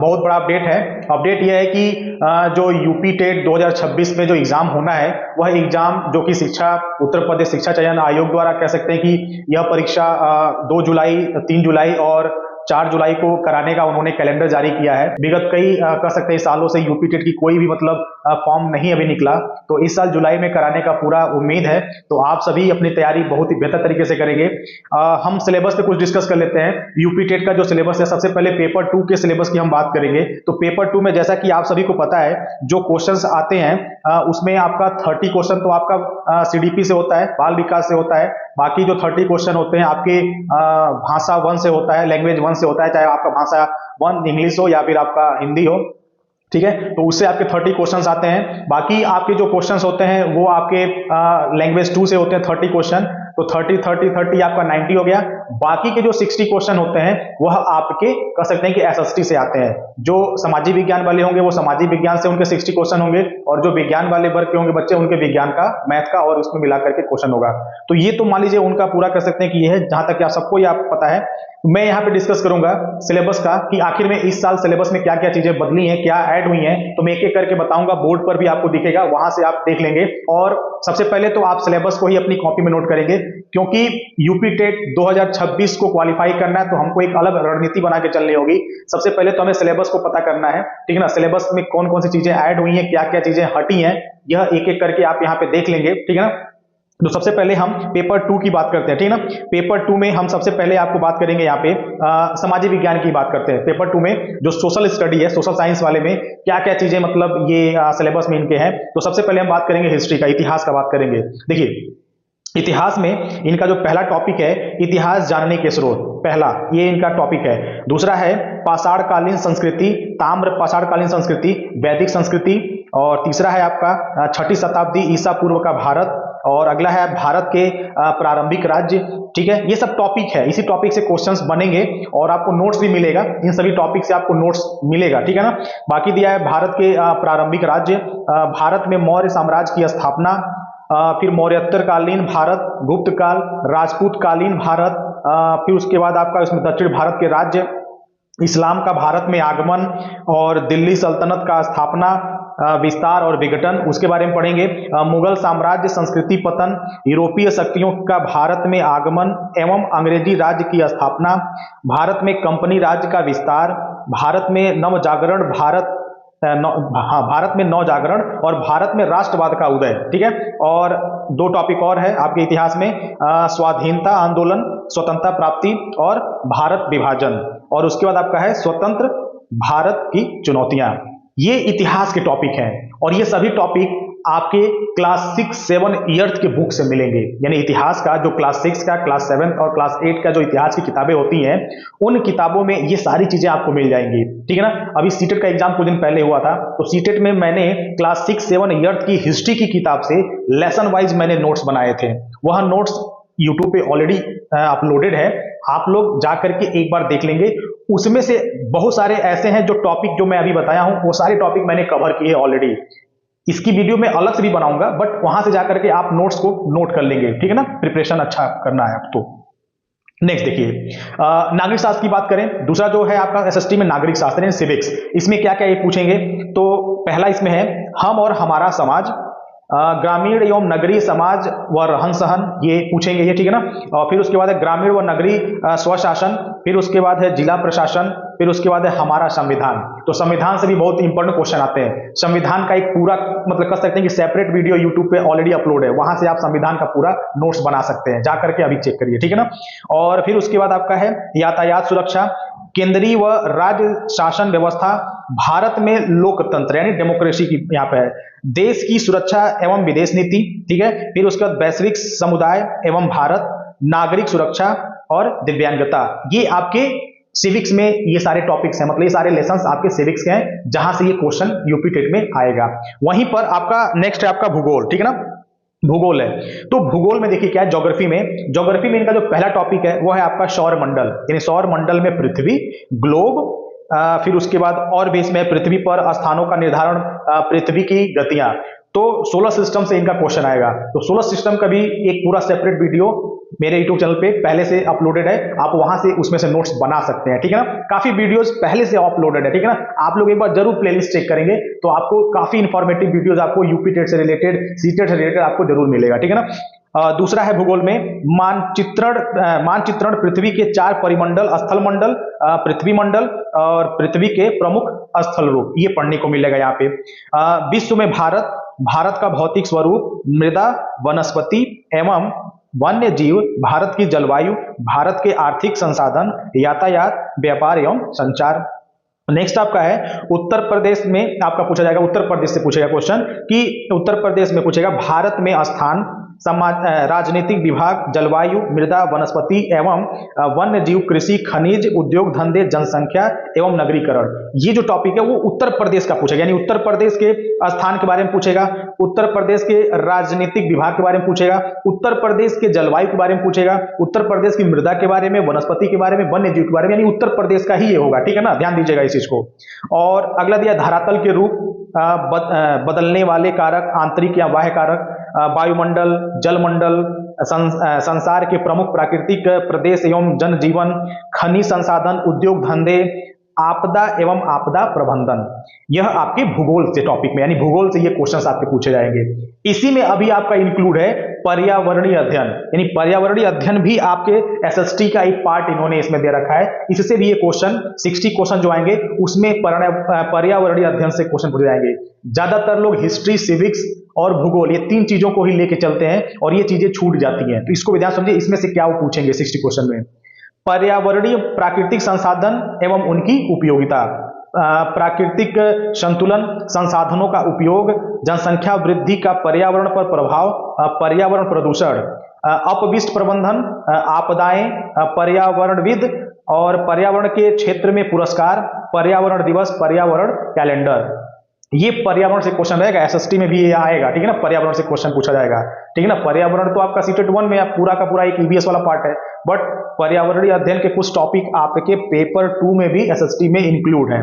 बहुत बड़ा अपडेट है। अपडेट यह है कि जो यूपी टेट 2026 में जो एग्जाम होना है, वह एग्जाम जो कि उत्तर प्रदेश शिक्षा चयन आयोग द्वारा कह सकते हैं कि यह परीक्षा 2 जुलाई, 3 जुलाई और 4 जुलाई को कराने का उन्होंने कैलेंडर जारी किया है। विगत कई कह सकते हैं सालों से यूपी टेट की कोई भी मतलब फॉर्म नहीं अभी निकला, तो इस साल जुलाई में कराने का पूरा उम्मीद है। तो आप सभी अपनी तैयारी बहुत ही बेहतर तरीके से करेंगे। हम सिलेबस पे कुछ डिस्कस कर लेते हैं। यूपी टेट का जो सिलेबस है, सबसे पहले पेपर 2 के सिलेबस की हम बात करेंगे। तो पेपर 2 में जैसा कि आप सभी को पता है, जो क्वेश्चंस आते हैं उसमें आपका 30 क्वेश्चन तो आपका सीडीपी से होता है, बाल विकास से होता है। बाकी जो 30 क्वेश्चन होते हैं आपके भाषा 1 से होता है, लैंग्वेज 1 से होता है, चाहे आपका भाषा 1 इंग्लिश हो या फिर आपका हिंदी हो। ठीक है, तो उससे आपके 30 क्वेश्चंस आते हैं। बाकी आपके जो क्वेश्चंस होते हैं वो आपके लैंग्वेज 2 से होते हैं 30 क्वेश्चन। तो 30 आपका 90 हो गया। बाकी के जो 60 क्वेश्चन होते हैं वह आपके कह सकते हैं कि एसएसटी से आते हैं। जो सामाजिक विज्ञान वाले होंगे वो सामाजिक विज्ञान से उनके 60 क्वेश्चन होंगे, और जो विज्ञान वाले वर्ग के होंगे बच्चे, उनके विज्ञान का, मैथ का और उसमें मिलाकर के क्वेश्चन होगा। तो ये तो मान लीजिए उनका पूरा कह सकते हैं कि ये है, जहां तक कि आप सबको ये पता है। मैं यहाँ पे डिस्कस करूंगा सिलेबस का कि आखिर में इस साल सिलेबस में क्या क्या चीजें बदली हैं, क्या ऐड हुई हैं। तो मैं एक एक करके बताऊंगा, बोर्ड पर भी आपको दिखेगा, वहां से आप देख लेंगे। और सबसे पहले तो आप सिलेबस को ही अपनी कॉपी में नोट करेंगे, क्योंकि यूपी टेट 2026 को क्वालिफाई करना है तो हमको एक अलग रणनीति बना के चलनी होगी। सबसे पहले तो हमें सिलेबस को पता करना है, ठीक है ना। सिलेबस में कौन कौन सी चीजें ऐड हुई हैं, क्या क्या चीजें हटी हैं, यह एक एक करके आप यहाँ पे देख लेंगे, ठीक है ना। तो सबसे पहले हम पेपर 2 की बात करते हैं, ठीक है ना। पेपर 2 में हम सबसे पहले आपको बात करेंगे यहाँ पे सामाजिक विज्ञान की बात करते हैं। पेपर 2 में जो सोशल स्टडी है, सोशल साइंस वाले में क्या क्या चीजें मतलब ये सिलेबस में इनके हैं। तो सबसे पहले हम बात करेंगे हिस्ट्री का, इतिहास का बात करेंगे। देखिए, इतिहास में इनका जो पहला टॉपिक है, इतिहास जानने के स्रोत, पहला ये इनका टॉपिक है। दूसरा है पाषाणकालीन संस्कृति, ताम्र पाषाणकालीन संस्कृति, वैदिक संस्कृति। और तीसरा है आपका 6ठी शताब्दी ईसा पूर्व का भारत। और अगला है भारत के प्रारंभिक राज्य, ठीक है। ये सब टॉपिक है, इसी टॉपिक से क्वेश्चंस बनेंगे और आपको नोट्स भी मिलेगा, इन सभी टॉपिक से आपको नोट्स मिलेगा, ठीक है ना। बाकी दिया है भारत के प्रारंभिक राज्य, भारत में मौर्य साम्राज्य की स्थापना, फिर मौर्योत्तर कालीन भारत, गुप्त काल, राजपूत कालीन भारत, फिर उसके बाद आपका इसमें दक्षिण भारत के राज्य, इस्लाम का भारत में आगमन और दिल्ली सल्तनत का स्थापना, विस्तार और विघटन, उसके बारे में पढ़ेंगे। मुगल साम्राज्य संस्कृति पतन, यूरोपीय शक्तियों का भारत में आगमन एवं अंग्रेजी राज्य की स्थापना, भारत में कंपनी राज्य का विस्तार, भारत में नवजागरण, भारत में नवजागरण और भारत में राष्ट्रवाद का उदय, ठीक है। और 2 टॉपिक और है आपके इतिहास में, स्वाधीनता आंदोलन, स्वतंत्रता प्राप्ति और भारत विभाजन। और उसके बाद आपका है स्वतंत्र भारत की चुनौतियां। ये इतिहास के टॉपिक हैं, और ये सभी टॉपिक आपके क्लास 6, 7, 8 के बुक से मिलेंगे। यानी इतिहास का जो क्लास 6 का, क्लास 7 और क्लास 8 का जो इतिहास की किताबें होती हैं, उन किताबों में ये सारी चीजें आपको मिल जाएंगी, ठीक है ना। अभी सीटेट का एग्जाम कुछ दिन पहले हुआ था, तो सीटेट में मैंने क्लास 6, 7, 8 की हिस्ट्री की किताब से लेसन वाइज मैंने नोट्स बनाए थे। वह नोट्स यूट्यूब पे ऑलरेडी अपलोडेड है, आप लोग जाकर के एक बार देख लेंगे। उसमें से बहुत सारे ऐसे हैं जो टॉपिक जो मैं अभी बताया हूं, वो सारे टॉपिक मैंने कवर किए ऑलरेडी। इसकी वीडियो मैं अलग से भी बनाऊंगा, बट वहां से जाकर के आप नोट्स को नोट कर लेंगे, ठीक है ना। प्रिपरेशन अच्छा करना है आप तो। नेक्स्ट देखिए, नागरिक शास्त्र की बात करें। दूसरा जो है आपका एसएसटी में नागरिक शास्त्र है, सिविक्स। इसमें क्या क्या ये पूछेंगे, तो पहला इसमें है हम और हमारा समाज, ग्रामीण एवं नगरीय समाज व रहन सहन, ये पूछेंगे ये, ठीक है ना। और फिर उसके बाद है ग्रामीण व नगरीय स्वशासन, फिर उसके बाद है जिला प्रशासन, फिर उसके बाद है हमारा संविधान। तो संविधान से भी बहुत इंपॉर्टेंट क्वेश्चन आते हैं। संविधान का एक पूरा मतलब कह सकते हैं कि सेपरेट वीडियो यूट्यूब पे ऑलरेडी अपलोड है, वहां से आप संविधान का पूरा नोट्स बना सकते हैं, जाकर के अभी चेक करिए, ठीक है ना। और फिर उसके बाद आपका है यातायात सुरक्षा, केंद्रीय व राज्य शासन व्यवस्था, भारत में लोकतंत्र यानी डेमोक्रेसी की यहाँ पे है, देश की सुरक्षा एवं विदेश नीति, ठीक है। फिर उसके बाद वैश्विक समुदाय एवं भारत, नागरिक सुरक्षा और दिव्यांगता। ये आपके सिविक्स में ये सारे टॉपिक्स हैं, मतलब ये सारे लेसन्स आपके सिविक्स के हैं, जहां से ये क्वेश्चन यूपी टेट में आएगा। वहीं पर आपका नेक्स्ट है आपका भूगोल, ठीक है ना। भूगोल है, तो भूगोल में देखिए क्या है, ज्योग्राफी में इनका जो पहला टॉपिक है वो है आपका सौर मंडल, यानी सौर मंडल में पृथ्वी, ग्लोब, फिर उसके बाद और भी इसमें पृथ्वी पर स्थानों का निर्धारण, पृथ्वी की गतियां। तो सोलर सिस्टम से इनका क्वेश्चन आएगा, तो सोलर सिस्टम का भी एक पूरा सेपरेट वीडियो मेरे यूट्यूब चैनल पे पहले से अपलोडेड है, आप वहां से उसमें से नोट्स बना सकते हैं, ठीक है ना। काफी वीडियोस पहले से अपलोडेड है, ठीक है ना। आप लोग एक बार जरूर प्लेलिस्ट चेक करेंगे तो आपको काफी इंफॉर्मेटिव वीडियोस आपको यूपी टेट से रिलेटेड, सीटेट से रिलेटेड आपको जरूर मिलेगा, ठीक है ना। दूसरा है भूगोल में मानचित्रण पृथ्वी के 4 परिमंडल, स्थल मंडल, पृथ्वी मंडल और पृथ्वी के प्रमुख स्थल रूप, ये पढ़ने को मिलेगा यहाँ पे। विश्व में भारत का भौतिक स्वरूप, मृदा, वनस्पति एवं वन्य जीव, भारत की जलवायु, भारत के आर्थिक संसाधन, यातायात, व्यापार एवं संचार। नेक्स्ट आपका है उत्तर प्रदेश में, आपका पूछा जाएगा, उत्तर प्रदेश से पूछेगा क्वेश्चन कि उत्तर प्रदेश में पूछेगा भारत में स्थान, समाज, राजनीतिक विभाग, जलवायु, मृदा, वनस्पति एवं वन्य जीव, कृषि, खनिज, उद्योग धंधे, जनसंख्या एवं नगरीकरण। ये जो टॉपिक है वो उत्तर प्रदेश का पूछेगा, यानी उत्तर प्रदेश के स्थान के बारे में पूछेगा, उत्तर प्रदेश के राजनीतिक विभाग के बारे में पूछेगा, उत्तर प्रदेश के जलवायु के बारे में पूछेगा, उत्तर प्रदेश की मृदा के बारे में, वनस्पति के बारे में, वन्य जीव के बारे में, यानी उत्तर प्रदेश का ही ये होगा, ठीक है ना, ध्यान दीजिएगा इस चीज को। और अगला दिया धरातल के रूप, बदलने वाले कारक, आंतरिक या बाह्य कारक, वायुमंडल, जलमंडल, संसार के प्रमुख प्राकृतिक प्रदेश एवं जनजीवन, खनिज संसाधन, उद्योग धंधे, आपदा एवं आपदा प्रबंधन। यह आपके भूगोल से टॉपिक में, यानी भूगोल से ये क्वेश्चंस आपके पूछे जाएंगे। इसी में अभी आपका इंक्लूड है पर्यावरणीय अध्ययन, यानी पर्यावरणीय अध्ययन भी आपके एसएसटी का एक पार्ट इन्होंने इसमें दे रखा है। इससे भी ये क्वेश्चन 60 क्वेश्चन जो आएंगे उसमें पर्यावरणीय अध्ययन से क्वेश्चन पूछे जाएंगे। ज्यादातर लोग हिस्ट्री, सिविक्स और भूगोल, ये 3 चीजों को ही लेके चलते हैं और ये चीजें छूट जाती हैं, तो इसको भी ध्यान समझिए, इसमें से क्या वो पूछेंगे 60 क्वेश्चन में। पर्यावरणीय प्राकृतिक संसाधन एवं उनकी उपयोगिता, प्राकृतिक संतुलन, संसाधनों का उपयोग, जनसंख्या वृद्धि का पर्यावरण पर प्रभाव, पर्यावरण प्रदूषण, अपशिष्ट प्रबंधन, आपदाएं, पर्यावरणविद और पर्यावरण के क्षेत्र में पुरस्कार, पर्यावरण दिवस, पर्यावरण कैलेंडर। ये पर्यावरण से क्वेश्चन रहेगा, एसएसटी में भी ये आएगा, ठीक है ना, पर्यावरण से क्वेश्चन पूछा जाएगा, ठीक है ना। पर्यावरण तो आपका सीटेट 1 में पूरा का पूरा एक ईवीएस वाला पार्ट है, बट पर्यावरणीय अध्ययन के कुछ टॉपिक आपके पेपर 2 में भी एसएसटी में इंक्लूड है।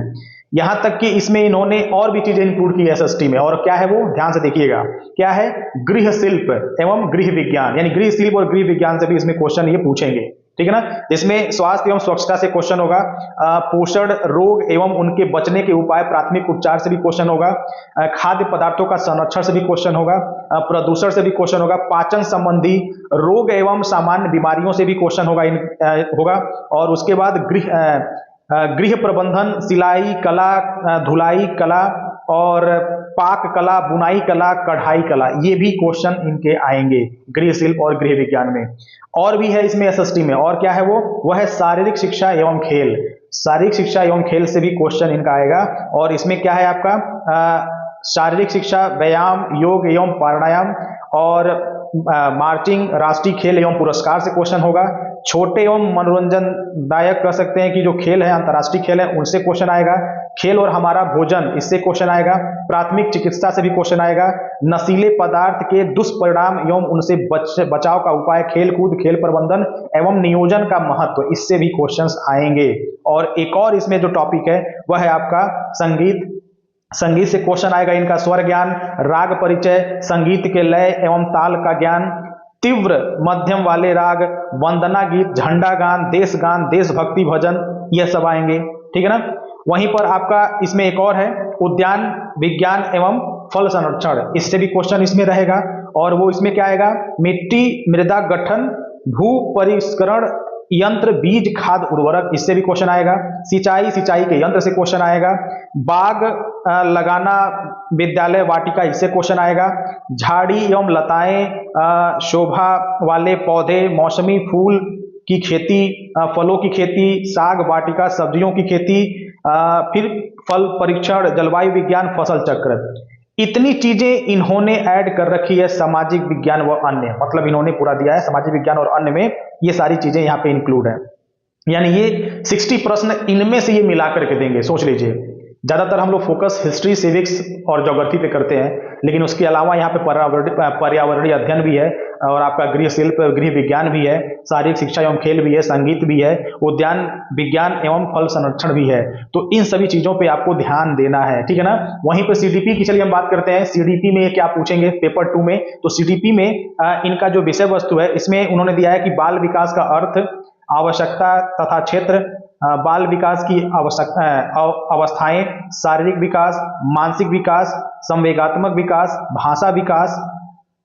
यहां तक कि इसमें इन्होंने और भी चीजें इंक्लूड की एसएसटी में, और क्या है वो, ध्यान से देखिएगा, क्या है, गृह शिल्प एवं गृह विज्ञान, यानी गृह शिल्प और गृह विज्ञान से भी इसमें क्वेश्चन ये पूछेंगे, ठीक है ना। जिसमें स्वास्थ्य एवं स्वच्छता से क्वेश्चन होगा, पोषण, रोग एवं उनके बचने के उपाय, प्राथमिक उपचार से भी क्वेश्चन होगा, खाद्य पदार्थों का संरक्षण से भी क्वेश्चन होगा, प्रदूषण से भी क्वेश्चन होगा, पाचन संबंधी रोग एवं सामान्य बीमारियों से भी क्वेश्चन होगा, और उसके बाद गृह प्रबंधन, सिलाई कला, धुलाई कला और पाक कला, बुनाई कला, कढ़ाई कला, ये भी क्वेश्चन इनके आएंगे गृह शिल्प और गृह विज्ञान में। और भी है इसमें एसएसटी में, और क्या है वो है शारीरिक शिक्षा एवं खेल, शारीरिक शिक्षा एवं खेल से भी क्वेश्चन इनका आएगा। और इसमें क्या है आपका शारीरिक शिक्षा, व्यायाम, योग एवं प्राणायाम और मार्चिंग, राष्ट्रीय खेल एवं पुरस्कार से क्वेश्चन होगा। छोटे एवं मनोरंजनदायक कह सकते हैं कि जो खेल है, अंतर्राष्ट्रीय खेल है, उनसे क्वेश्चन आएगा। खेल और हमारा भोजन, इससे क्वेश्चन आएगा। प्राथमिक चिकित्सा से भी क्वेश्चन आएगा। नशीले पदार्थ के दुष्परिणाम एवं उनसे बचाव का उपाय, खेल कूद, खेल प्रबंधन एवं नियोजन का महत्व, इससे भी क्वेश्चंस आएंगे। और एक और इसमें जो टॉपिक है वह है आपका संगीत, संगीत से क्वेश्चन आएगा इनका स्वर ज्ञान, राग परिचय, संगीत के लय एवं ताल का ज्ञान, तीव्र मध्यम वाले राग, वंदना गीत, झंडा गान, देशभक्ति भजन, यह सब आएंगे, ठीक है ना। वहीं पर आपका इसमें एक और है उद्यान विज्ञान एवं फल संरक्षण, इससे भी क्वेश्चन इसमें रहेगा। और वो इसमें क्या आएगा, मिट्टी मृदा गठन, भू परिष्करण यंत्र, बीज खाद उर्वरक, इससे भी क्वेश्चन आएगा। सिंचाई के यंत्र से क्वेश्चन आएगा। बाग लगाना, विद्यालय वाटिका, इससे क्वेश्चन आएगा। झाड़ी एवं लताएं, शोभा वाले पौधे, मौसमी फूल की खेती, फलों की खेती, साग वाटिका, सब्जियों की खेती, फिर फल परीक्षण, जलवायु विज्ञान, फसल चक्र, इतनी चीजें इन्होंने ऐड कर रखी है। सामाजिक विज्ञान व अन्य, मतलब इन्होंने पूरा दिया है सामाजिक विज्ञान और अन्य में ये सारी चीजें यहाँ पे इंक्लूड है। यानी ये 60 प्रश्न इनमें से ये मिला करके देंगे, सोच लीजिए। ज़्यादातर हम लोग फोकस हिस्ट्री, सिविक्स और ज्योग्राफी पे करते हैं, लेकिन उसके अलावा यहाँ पे पर्यावरणीय अध्ययन भी है, और आपका गृह शिल्प, गृह विज्ञान भी है, शारीरिक शिक्षा एवं खेल भी है, संगीत भी है, उद्यान विज्ञान एवं फल संरक्षण भी है। तो इन सभी चीज़ों पे आपको ध्यान देना है, ठीक है ना। वहीं पर सीडीपी की चलिए हम बात करते हैं। सीडीपी में क्या पूछेंगे पेपर 2 में, तो सीडीपी में इनका जो विषय वस्तु है, इसमें उन्होंने दिया है कि बाल विकास का अर्थ, आवश्यकता तथा क्षेत्र, बाल विकास की अवस्थाएं, शारीरिक विकास, मानसिक विकास, संवेगात्मक विकास, भाषा विकास,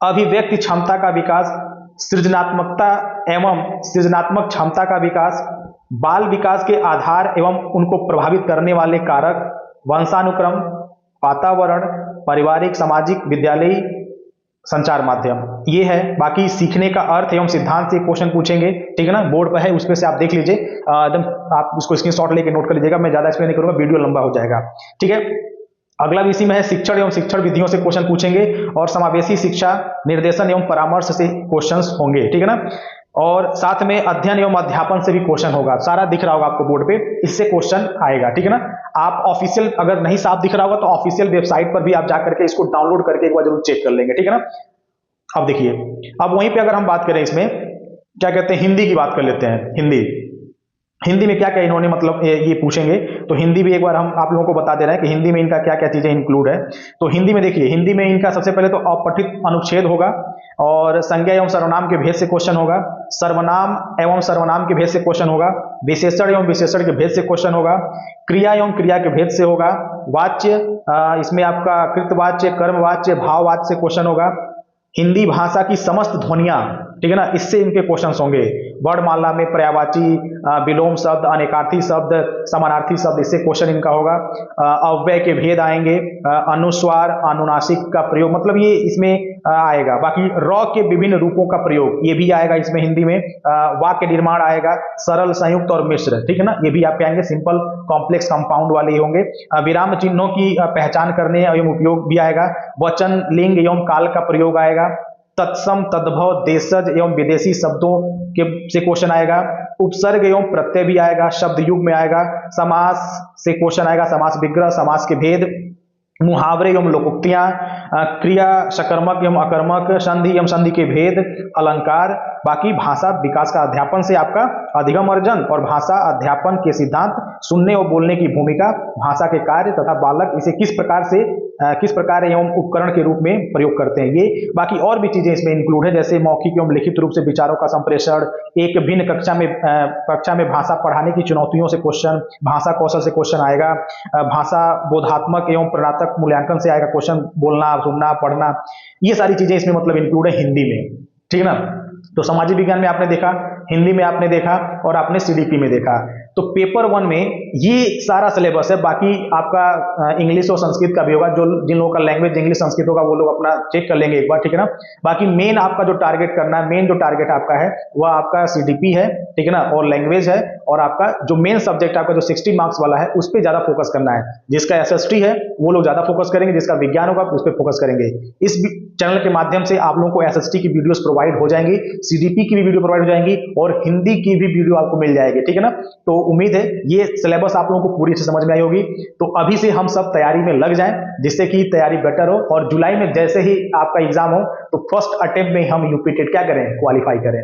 अभिव्यक्ति क्षमता का विकास, सृजनात्मकता एवं सृजनात्मक क्षमता का विकास, बाल विकास के आधार एवं उनको प्रभावित करने वाले कारक, वंशानुक्रम, वातावरण, पारिवारिक, सामाजिक, विद्यालयी, संचार माध्यम, ये है। बाकी सीखने का अर्थ एवं सिद्धांत से क्वेश्चन पूछेंगे, ठीक है ना, बोर्ड पर है, उस पर से आप देख लीजिए, एकदम आप उसको स्क्रीनशॉट लेके नोट कर लीजिएगा, मैं ज्यादा एक्सप्लेन नहीं करूंगा, वीडियो लंबा हो जाएगा, ठीक है। अगला इसी में है शिक्षण एवं शिक्षण विधियों से क्वेश्चन पूछेंगे, और समावेशी शिक्षा, निर्देशन एवं परामर्श से क्वेश्चंस होंगे, ठीक है ना। और साथ में अध्ययन एवं अध्यापन से भी क्वेश्चन होगा, सारा दिख रहा होगा आपको बोर्ड पे, इससे क्वेश्चन आएगा, ठीक है ना। आप ऑफिशियल अगर नहीं साफ दिख रहा होगा तो ऑफिशियल वेबसाइट पर भी आप जाकर के इसको डाउनलोड करके एक बार जरूर चेक कर लेंगे, ठीक है ना। अब देखिए, अब वहीं पे अगर हम बात करें, इसमें क्या कहते हैं, हिंदी की बात कर लेते हैं। हिंदी में क्या क्या इन्होंने मतलब ये पूछेंगे, तो हिंदी भी एक बार हम आप लोगों को बता दे रहे हैं कि हिंदी में इनका क्या क्या चीजें इंक्लूड है। तो हिंदी में देखिए, हिंदी में इनका सबसे पहले तो अपठित अनुच्छेद होगा, और संज्ञा एवं सर्वनाम के भेद से क्वेश्चन होगा, सर्वनाम एवं सर्वनाम के भेद से क्वेश्चन होगा, विशेषण एवं विशेषण के भेद से क्वेश्चन होगा, क्रिया एवं क्रिया के भेद से होगा, वाच्य, इसमें आपका कृतवाच्य, कर्मवाच्य, भाववाच्य से क्वेश्चन होगा, हिंदी भाषा की समस्त ध्वनियां, ठीक है ना, इससे इनके क्वेश्चंस होंगे, वर्णमाला में पर्यायवाची, विलोम शब्द, अनेकार्थी शब्द, समानार्थी शब्द, इससे क्वेश्चन इनका होगा। अव्यय के भेद आएंगे, अनुस्वार, अनुनासिक का प्रयोग, मतलब ये इसमें आएगा। बाकी र के विभिन्न रूपों का प्रयोग, ये भी आएगा इसमें हिंदी में। वाक्य निर्माण आएगा, सरल, संयुक्त और मिश्र, ठीक है ना, ये भी आपके आएंगे, सिंपल, कॉम्प्लेक्स, कंपाउंड वाले होंगे। विराम चिन्हों की पहचान करने एवं उपयोग भी आएगा, वचन, लिंग एवं काल का प्रयोग आएगा, तत्सम, तद्भव, देशज एवं विदेशी शब्दों के से क्वेश्चन आएगा, उपसर्ग एवं प्रत्यय भी आएगा, शब्द युग में आएगा, समास से क्वेश्चन आएगा, समास विग्रह, समास के भेद, मुहावरे एवं लोकोक्तियां, क्रिया सकर्मक एवं अकर्मक, संधि एवं संधि के भेद, अलंकार। बाकी भाषा विकास का अध्यापन से आपका अधिगम अर्जन और भाषा अध्यापन के सिद्धांत, सुनने और बोलने की भूमिका, भाषा के कार्य तथा बालक इसे किस प्रकार एवं उपकरण के रूप में प्रयोग करते हैं, ये। बाकी और भी चीजें इसमें इंक्लूड है, जैसे मौखिक एवं लिखित रूप से विचारों का संप्रेषण, एक भिन्न कक्षा में भाषा पढ़ाने की चुनौतियों से क्वेश्चन, भाषा कौशल से क्वेश्चन आएगा, भाषा बोधात्मक एवं प्रेरणात्मक मूल्यांकन से आएगा क्वेश्चन, बोलना, सुनना, पढ़ना, ये सारी चीजें इसमें मतलब इंक्लूड है हिंदी में, ठीक है ना। तो सामाजिक विज्ञान में आपने देखा, हिंदी में आपने देखा, और आपने सीडीपी में देखा। तो पेपर 1 में ये सारा सिलेबस है। बाकी आपका इंग्लिश और संस्कृत का भी होगा, जो जिन लोगों का लैंग्वेज इंग्लिश संस्कृत होगा वो लोग अपना चेक कर लेंगे एक बार, ठीक है ना। बाकी मेन आपका जो टारगेट करना है, मेन जो टारगेट आपका है वह आपका सीडीपी है, ठीक है ना, और लैंग्वेज है, और आपका जो मेन सब्जेक्ट आपका जो 60 मार्क्स वाला है उस पर ज्यादा फोकस करना है। जिसका एसएसटी है वो लोग ज्यादा फोकस करेंगे, जिसका विज्ञान होगा उस पर फोकस करेंगे। इस चैनल के माध्यम से आप लोगों को एसएसटी की वीडियोस प्रोवाइड हो जाएंगी, सीडीपी की भी वीडियो प्रोवाइड हो जाएंगी, और हिंदी की भी वीडियो आपको मिल जाएगी, ठीक है ना। तो उम्मीद है ये सिलेबस आप लोगों को पूरी से समझ में आई होगी। तो अभी से हम सब तैयारी में लग जाएं, जिससे कि तैयारी बेटर हो, और जुलाई में जैसे ही आपका एग्जाम हो तो फर्स्ट अटेम्प्ट में हम यूपी टेट क्या करें, क्वालिफाई करें।